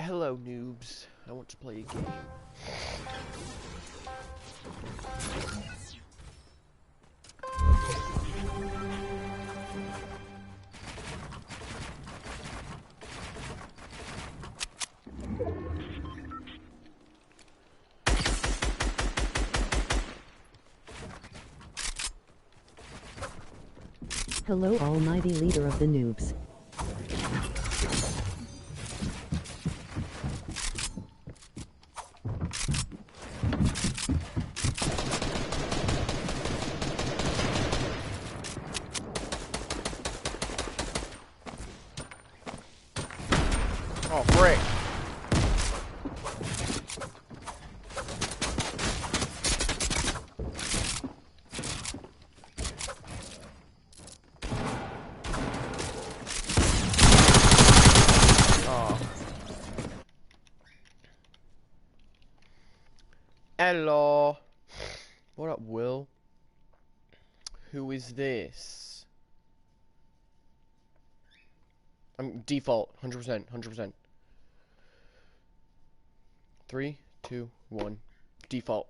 Hello, noobs. I want to play a game. Hello, almighty leader of the noobs. Oh, frick. Hello. What up, Will? Who is this? I'm default, 100%, 100%. 3, 2, 1. Default.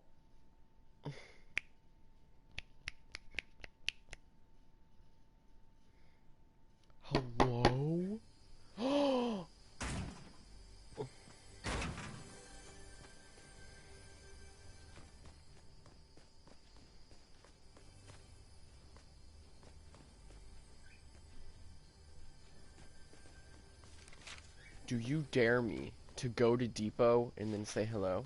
Hello? Do you dare me to go to Depot and then say hello?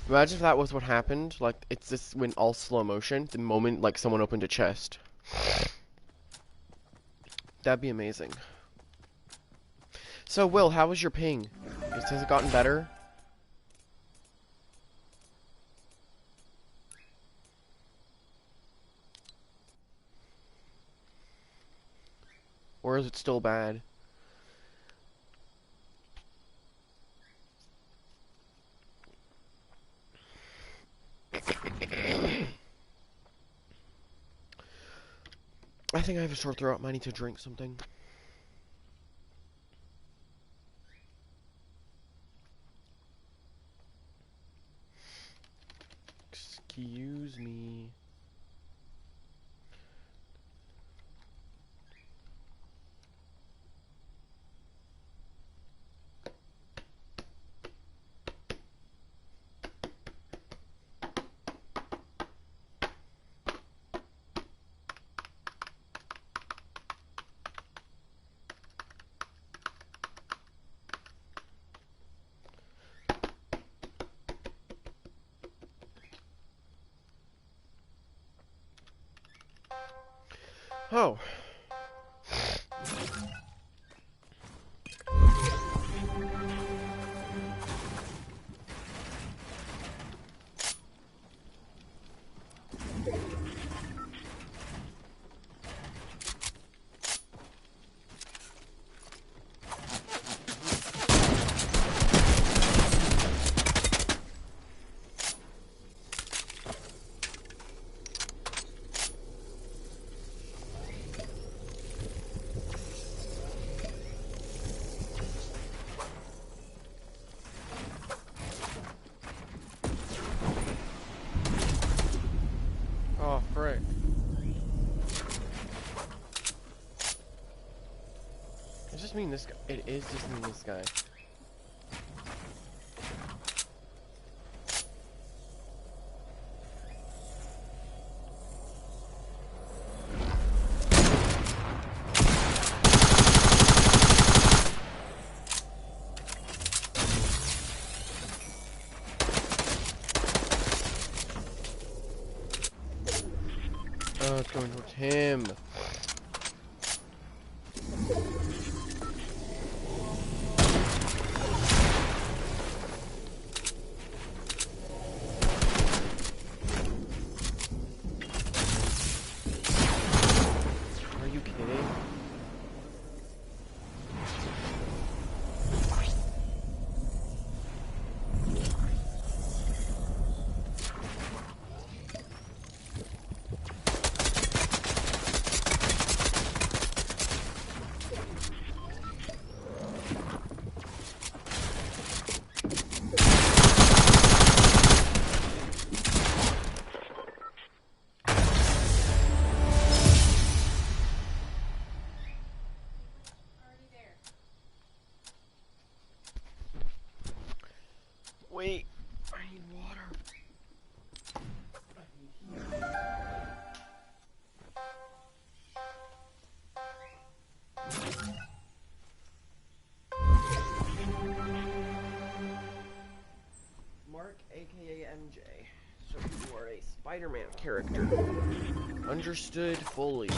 Imagine if that was what happened. Like, it's just when all slow motion, the moment, like, someone opened a chest. That'd be amazing. So, Will, how was your ping? Has it gotten better? Or is it still bad? I think I have a sore throat. I might need to drink something. Excuse me. Oh. just mean this guy. It is just mean this guy. Oh, it's going towards him. Are you kidding? Wait, I need water. Mark, aka MJ. So you are a Spider-Man character. Understood fully.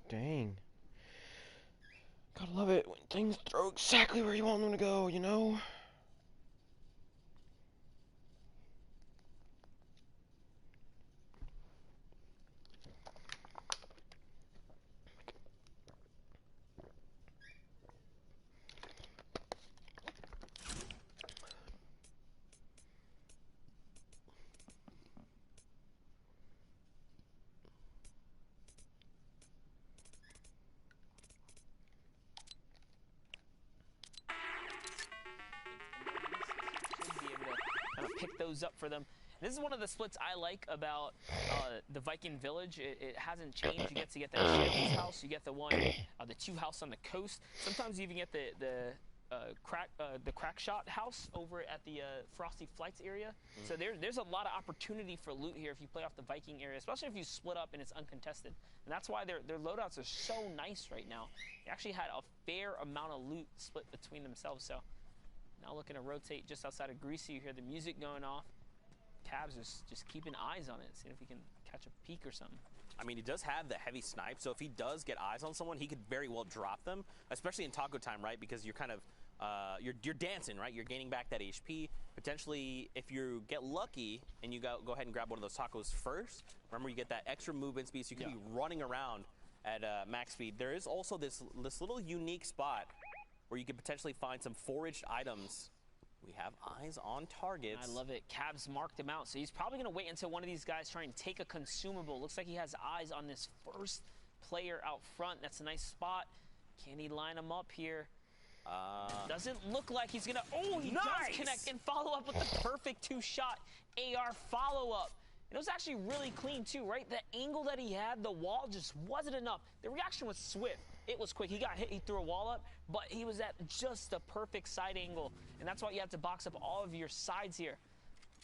Dang. Gotta love it when things throw exactly where you want them to go, you know? Pick those up for them. This is one of the splits I like about the Viking village. It hasn't changed. You get that Shanty's house. You get the one, the two house on the coast. Sometimes you even get the crack shot house over at the Frosty Flights area. So there's a lot of opportunity for loot here if you play off the Viking area, especially if you split up and it's uncontested. And that's why their loadouts are so nice right now. They actually had a fair amount of loot split between themselves. So now looking to rotate just outside of Greasy. You hear the music going off. Cavs is just keeping eyes on it, seeing if he can catch a peek or something. I mean, he does have the heavy snipe, so if he does get eyes on someone, he could very well drop them, especially in taco time, right? Because you're kind of, you're dancing, right? You're gaining back that HP. Potentially, if you get lucky and you go ahead and grab one of those tacos first, remember you get that extra movement speed, so you can be running around at max speed. There is also this little unique spot where you could potentially find some foraged items. We have eyes on targets. I love it. Cavs marked him out, so he's probably going to wait until one of these guys try and take a consumable. Looks like he has eyes on this first player out front. That's a nice spot. Can he line him up here? Doesn't look like he's going to... Oh, he does connect and follow up with the perfect two-shot AR follow-up. It was actually really clean, too, right? The angle that he had, the wall just wasn't enough. The reaction was swift. It was quick. He got hit. He threw a wall up, but he was at just the perfect side angle, and that's why you have to box up all of your sides here.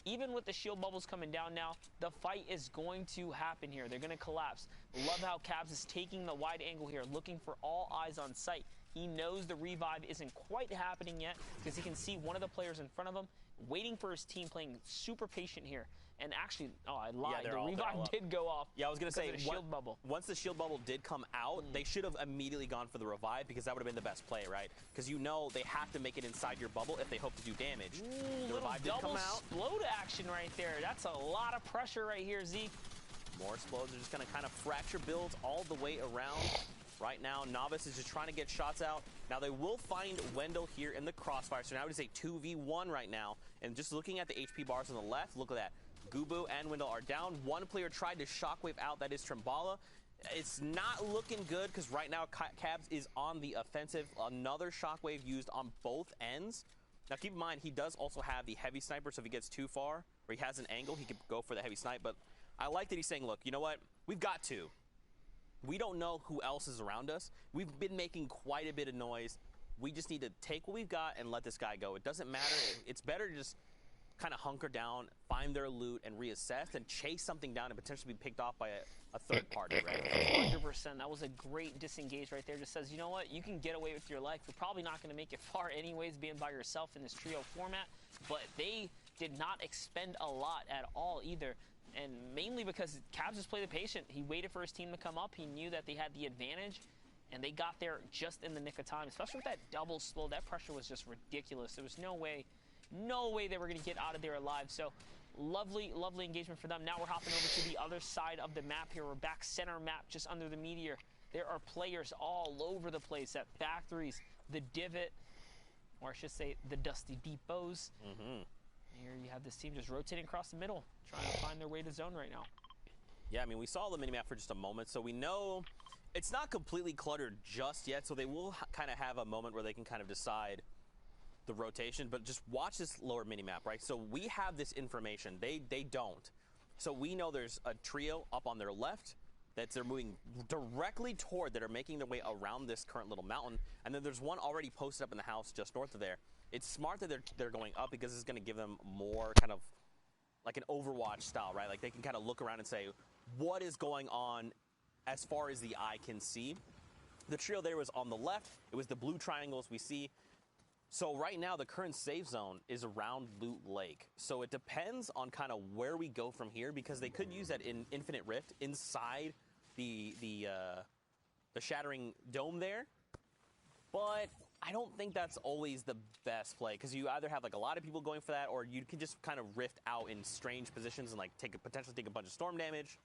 Even with the shield bubbles coming down now, the fight is going to happen here. They're going to collapse. Love how Cavs is taking the wide angle here, looking for all eyes on sight. He knows the revive isn't quite happening yet because he can see one of the players in front of him waiting for his team, playing super patient here. And actually, oh, I lied. Yeah, the revive did go off. Yeah, I was going to say, shield bubble. Once the shield bubble did come out, they should have immediately gone for the revive because that would have been the best play, right? Because you know they have to make it inside your bubble if they hope to do damage. Ooh, the revive did come out. Explode action right there. That's a lot of pressure right here, Zeke. More explodes are just going to kind of fracture builds all the way around. Right now, Novice is just trying to get shots out. Now, they will find Wendell here in the crossfire. So now it is a 2v1 right now. And just looking at the HP bars on the left, look at that. Gubu and Wendell are down. One player tried to shockwave out. That is Trimbala. It's not looking good because right now Cavs is on the offensive. Another shockwave used on both ends. Now, keep in mind, he does also have the heavy sniper. So if he gets too far or he has an angle, he could go for the heavy snipe. But I like that he's saying, look, you know what? We've got two. We don't know who else is around us. We've been making quite a bit of noise. We just need to take what we've got and let this guy go. It doesn't matter. It's better to just kind of hunker down, find their loot, and reassess, and chase something down and potentially be picked off by a third party, right? 100%. That was a great disengage right there. Just says, you know what? You can get away with your life. You're probably not going to make it far anyways, being by yourself in this trio format. But they did not expend a lot at all either. And mainly because Cavs just played the patient. He waited for his team to come up. He knew that they had the advantage, and they got there just in the nick of time, especially with that double slow. That pressure was just ridiculous. There was no way they were going to get out of there alive. So lovely, lovely engagement for them. Now we're hopping over to the other side of the map here. We're back center map just under the meteor. There are players all over the place at factories, the divot, or I should say the dusty depots. Here you have this team just rotating across the middle, trying to find their way to zone right now. Yeah, I mean, we saw the minimap for just a moment, so we know it's not completely cluttered just yet, so they will kind of have a moment where they can kind of decide the rotation, but just watch this lower minimap, right? So we have this information. They don't. So we know there's a trio up on their left that they're moving directly toward, that are making their way around this current little mountain, and then there's one already posted up in the house just north of there. It's smart that they're going up because it's going to give them more kind of like an Overwatch style, right? Like they can kind of look around and say, what is going on as far as the eye can see? The trio there was on the left. It was the blue triangles we see. So right now, the current safe zone is around Loot Lake. So it depends on kind of where we go from here because they could use that in Infinite Rift inside the Shattering Dome there. But I don't think that's always the best play because you either have like a lot of people going for that or you can just kind of rift out in strange positions and like potentially take a bunch of storm damage.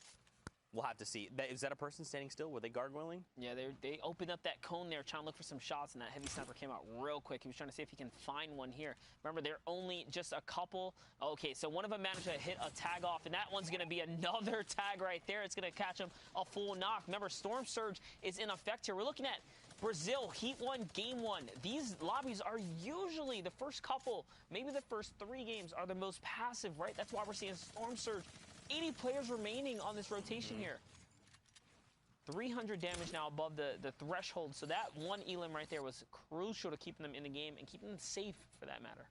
We'll have to see. Is that a person standing still? Were they gargoyling? Yeah, they opened up that cone there, trying to look for some shots, and that heavy sniper came out real quick. He was trying to see if he can find one here. Remember, they're only just a couple. Okay, so one of them managed to hit a tag off, and that one's going to be another tag right there. It's going to catch him a full knock. Remember, Storm Surge is in effect here. We're looking at Brazil, Heat 1, Game 1. These lobbies are usually the first couple, maybe the first 3 games are the most passive, right? That's why we're seeing Storm Surge. 80 players remaining on this rotation here. 300 damage now above the threshold. So that one elim right there was crucial to keeping them in the game and keeping them safe for that matter.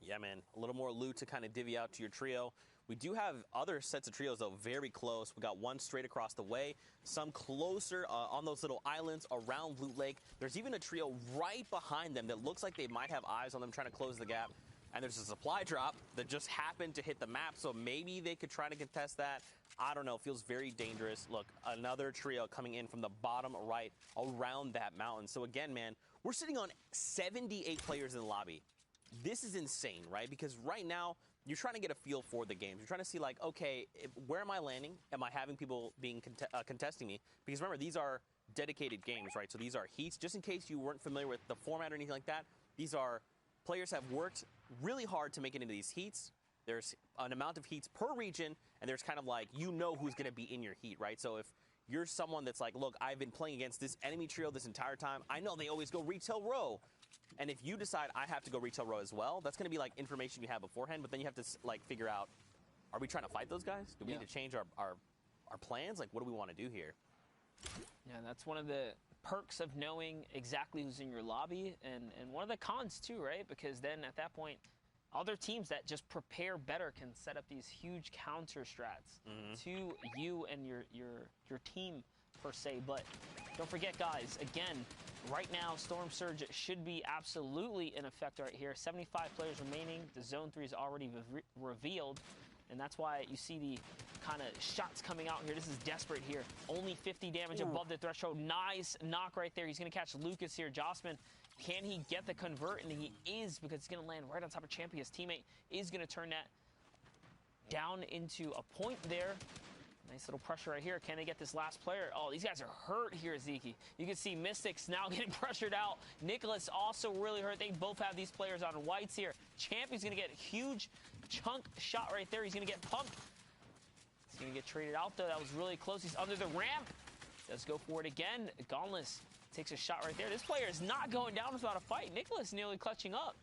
Yeah, man. A little more loot to kind of divvy out to your trio. We do have other sets of trios, though, very close. We got one straight across the way, some closer on those little islands around Loot Lake. There's even a trio right behind them that looks like they might have eyes on them trying to close the gap. and there's a supply drop that just happened to hit the map, so maybe they could try to contest that. I don't know. It feels very dangerous. Look, another trio coming in from the bottom right around that mountain. So again, man, we're sitting on 78 players in the lobby. This is insane, right? Because right now, you're trying to get a feel for the games. You're trying to see, like, okay, where am I landing? Am I having people being contesting me? Because remember, these are dedicated games, right? So these are heats. Just in case you weren't familiar with the format or anything like that, these are players have worked really hard to make it into these heats. There's an amount of heats per region, and there's kind of like, you know who's going to be in your heat, right? So if you're someone that's like, look, I've been playing against this enemy trio this entire time. I know they always go retail row. And if you decide I have to go retail row as well, that's going to be like information you have beforehand, but then you have to like figure out, are we trying to fight those guys? Do we need to change our plans? Like, what do we want to do here? Yeah, that's one of the perks of knowing exactly who's in your lobby, and one of the cons too, right? Because then at that point, other teams that just prepare better can set up these huge counter strats to you and your team per se. But don't forget, guys, again, right now, Storm Surge should be absolutely in effect right here. 75 players remaining. The Zone 3 is already revealed, and that's why you see the kind of shots coming out here. This is desperate here. Only 50 damage above the threshold. Nice knock right there. He's going to catch Lucas here. Jossman, can he get the convert? And he is, because he's going to land right on top of Champion. His teammate is going to turn that down into a point there. Nice little pressure right here. Can they get this last player? Oh, these guys are hurt here, Zeke. You can see Mystics now getting pressured out. Nicholas also really hurt. They both have these players on whites here. Champion's going to get a huge chunk shot right there. He's going to get pumped. He's going to get traded out, though. That was really close. He's under the ramp. Does go for it again. Gauntless takes a shot right there. This player is not going down without a fight. Nicholas nearly clutching up.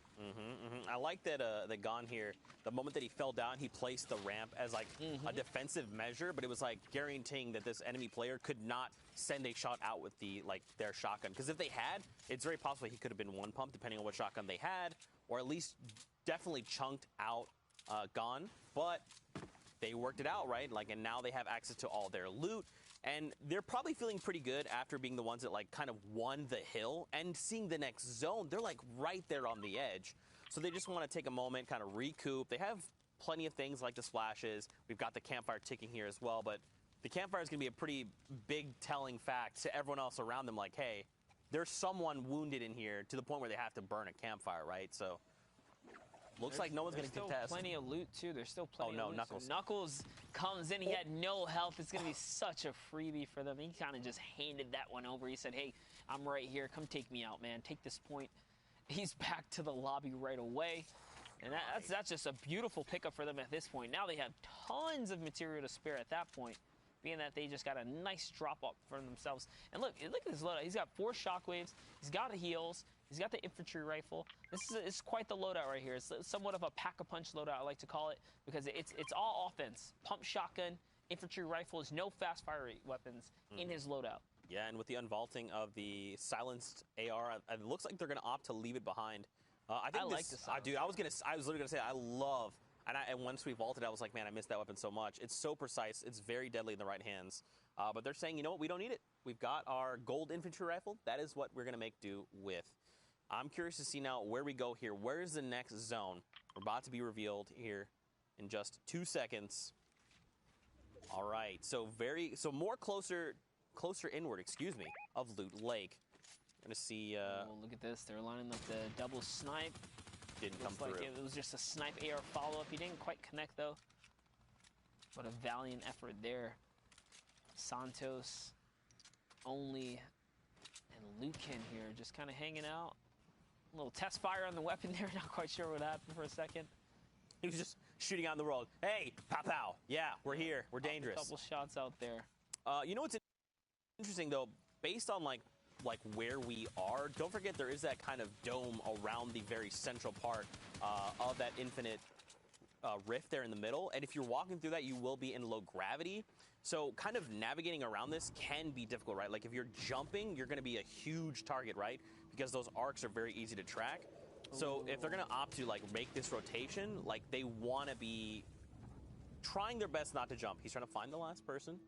I like that that Gon here, the moment that he fell down, he placed the ramp as like a defensive measure, but it was like guaranteeing that this enemy player could not send a shot out with the their shotgun. Because if they had, it's very possible he could have been one pump depending on what shotgun they had, or at least definitely chunked out Gon. But they worked it out, right? Like, and now they have access to all their loot. And they're probably feeling pretty good after being the ones that like kind of won the hill and seeing the next zone. They're like right there on the edge. So they just want to take a moment, kind of recoup. They have plenty of things like the splashes. We've got the campfire ticking here as well. But the campfire is going to be a pretty big telling fact to everyone else around them. Like, hey, there's someone wounded in here to the point where they have to burn a campfire, right? So looks like no one's going to contest. There's still plenty of loot, too. There's still plenty of loot. Knuckles. So Knuckles comes in. He had no health. It's going to be such a freebie for them. He kind of just handed that one over. He said, hey, I'm right here. Come take me out, man. Take this point. He's back to the lobby right away. And that's just a beautiful pickup for them at this point. Now they have tons of material to spare at that point, being that they just got a nice drop-up for themselves. And look at this loadout. He's got 4 shockwaves. He's got heals. He's got the infantry rifle. This is quite the loadout right here. It's somewhat of a pack-a-punch loadout, I like to call it, because it's all offense. Pump shotgun, infantry rifles, no fast-fire weapons in his loadout. Yeah, and with the unvaulting of the silenced AR, it looks like they're going to opt to leave it behind. I like this. Dude, I was literally going to say, I love, and once we vaulted, I was like, man, I missed that weapon so much. It's so precise. It's very deadly in the right hands. But they're saying, you know what, we don't need it. We've got our gold infantry rifle. That is what we're going to make do with. I'm curious to see now where we go here. Where is the next zone? We're about to be revealed here in just 2 seconds. All right, so more closer inward, of Loot Lake. We're gonna see. Oh, look at this. They're lining up the double snipe. Didn't come through. It was just a snipe AR follow-up. He didn't quite connect though. What a valiant effort there. Santos, only, and Lucan here just kind of hanging out. A little test fire on the weapon there. Not quite sure what happened for a second. He was just shooting out in the road. Hey, pow pow. Yeah, we're here. We're dangerous. A couple shots out there. You know what's interesting though? Based on like where we are, don't forget there is that kind of dome around the very central part of that infinite rift there in the middle. And if you're walking through that, you will be in low gravity. So kind of navigating around this can be difficult, right? Like if you're jumping, you're going to be a huge target, right? Because those arcs are very easy to track. So if they're going to opt to like make this rotation, like they want to be trying their best not to jump. He's trying to find the last person.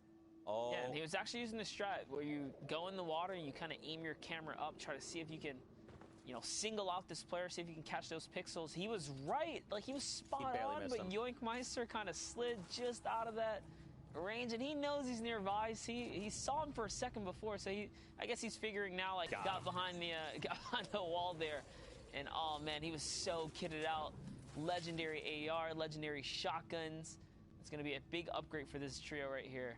Oh. Yeah, and he was actually using the strat where you go in the water and you kind of aim your camera up, try to see if you can you know, single out this player, see if you can catch those pixels. He was right, like he was spot on, but Yoinkmeister kind of slid just out of that range, and he knows he's nearby. He saw him for a second before, so I guess he's figuring now, like, got behind the wall there, and oh man, he was so kitted out. Legendary AR, legendary shotguns. It's gonna be a big upgrade for this trio right here.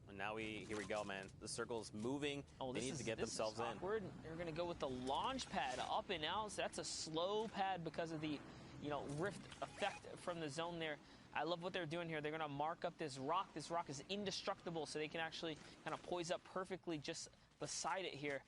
And now here we go, man. The circle's moving. Oh, they need to get themselves in. Awkward. They're gonna go with the launch pad up and out. So that's a slow pad because of the, you know, rift effect from the zone there. I love what they're doing here. They're gonna mark up this rock. This rock is indestructible, so they can actually kind of poise up perfectly just beside it here.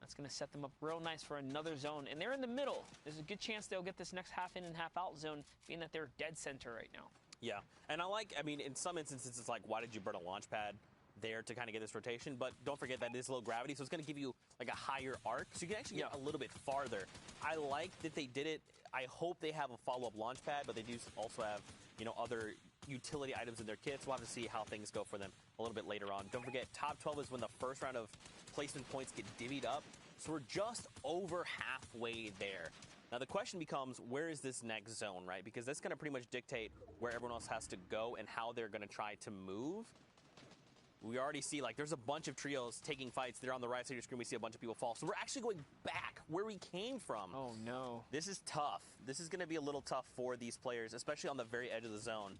That's going to set them up real nice for another zone. And they're in the middle. There's a good chance they'll get this next half in and half out zone, being that they're dead center right now. Yeah, and I mean, in some instances, it's like, why did you burn a launch pad there to kind of get this rotation? But don't forget that it is low gravity, so it's going to give you like a higher arc, so you can actually get a little bit farther. I like that they did it. I hope they have a follow-up launch pad, but they do also have, you know, other utility items in their kits. We'll have to see how things go for them a little bit later on. Don't forget, top 12 is when the first round of placement points get divvied up. So we're just over halfway there. Now the question becomes, where is this next zone, right? Because that's going to pretty much dictate where everyone else has to go and how they're going to try to move. We already see, like, there's a bunch of trios taking fights. They're on the right side of your screen. We see a bunch of people fall. So we're actually going back where we came from. Oh, no. This is tough. This is going to be a little tough for these players, especially on the very edge of the zone.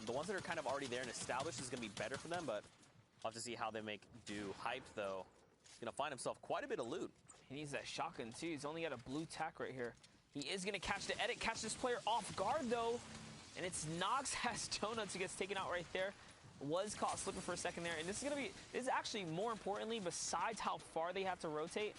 The ones that are kind of already there and established is going to be better for them, but we'll have to see how they make do. Hyped, though, is going to find himself quite a bit of loot. He needs that shotgun, too. He's only got a blue tack right here. He is going to catch the edit, catch this player off guard, though. And it's Nox has Donuts who gets taken out right there. Was caught slipping for a second there. And this is actually more importantly, besides how far they have to rotate,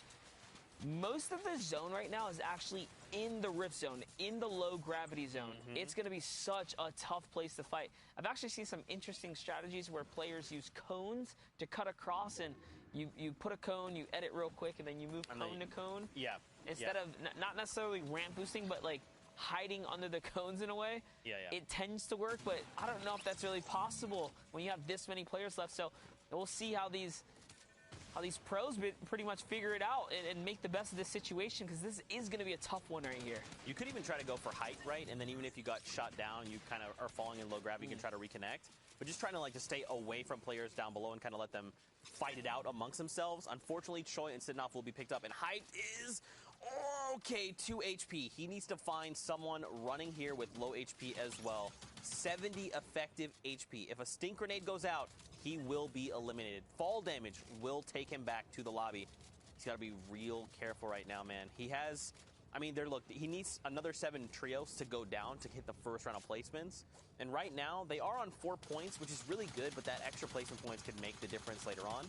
most of the zone right now is actually in the rift zone, in the low gravity zone. It's going to be such a tough place to fight. I've actually seen some interesting strategies where players use cones to cut across, and you put a cone, you edit real quick, and then you move cone to cone. Yeah. Instead of not necessarily ramp boosting, but like hiding under the cones in a way. It tends to work, but I don't know if that's really possible when you have this many players left. So we'll see how these pros pretty much figure it out and make the best of this situation, because this is going to be a tough one right here. You could even try to go for height, right? And then even if you got shot down, you kind of are falling in low gravity, you can try to reconnect. But just trying to to stay away from players down below and kind of let them fight it out amongst themselves. Unfortunately, Choi and Sidnoff will be picked up, and height is okay, 2 HP. He needs to find someone running here with low HP as well. 70 effective HP. If a stink grenade goes out, he will be eliminated. Fall damage will take him back to the lobby. He's got to be real careful right now, man. He has, I mean, he needs another 7 trios to go down to hit the first round of placements. And right now, they are on 4 points, which is really good, but that extra placement points could make the difference later on.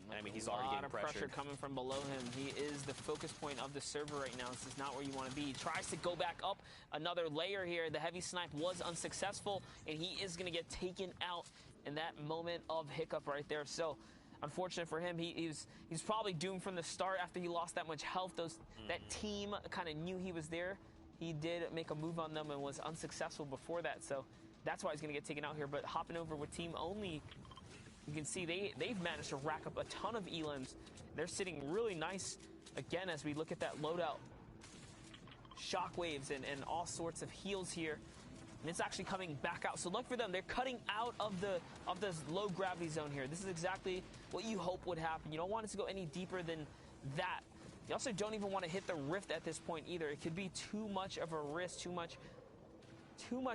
And, I mean, he's already getting pressured. A lot of pressure coming from below him. He is the focus point of the server right now. This is not where you want to be. He tries to go back up another layer here. The heavy snipe was unsuccessful, and he is going to get taken out in that moment of hiccup right there. So unfortunate for him. He's probably doomed from the start after he lost that much health. That team kind of knew he was there. He did make a move on them and was unsuccessful before that. So that's why he's going to get taken out here. But hopping over with team only, you can see they've managed to rack up a ton of elims. They're sitting really nice, again, as we look at that loadout. Shockwaves and all sorts of heals here. And it's actually coming back out. So look for them. They're cutting out of the low gravity zone here. This is exactly what you hope would happen. You don't want it to go any deeper than that. You also don't even want to hit the rift at this point either. It could be too much of a risk, too much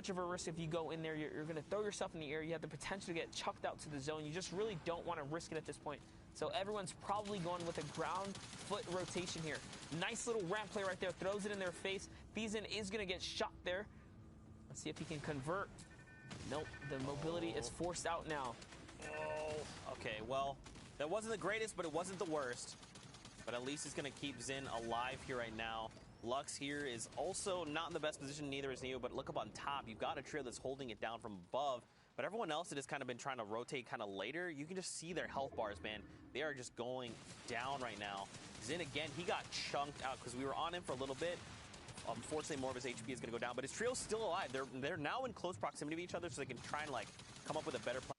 of a risk if you go in there. You're going to throw yourself in the air. You have the potential to get chucked out to the zone. You just really don't want to risk it at this point. So everyone's probably going with a ground foot rotation here. Nice little ramp play right there. Throws it in their face. Thiessen is going to get shot there. Let's see if he can convert. Nope, the mobility is forced out now. Oh, okay, well, that wasn't the greatest, but it wasn't the worst. But at least he's going to keep Zin alive here right now. Lux here is also not in the best position, neither is Neo, but look up on top. You've got a trio that's holding it down from above. But everyone else that has kind of been trying to rotate kind of later, you can just see their health bars, man. They are just going down right now. Zin, again, he got chunked out because we were on him for a little bit. Unfortunately, more of his HP is going to go down, but his trio's still alive. They're now in close proximity to each other, so they can try and come up with a better plan.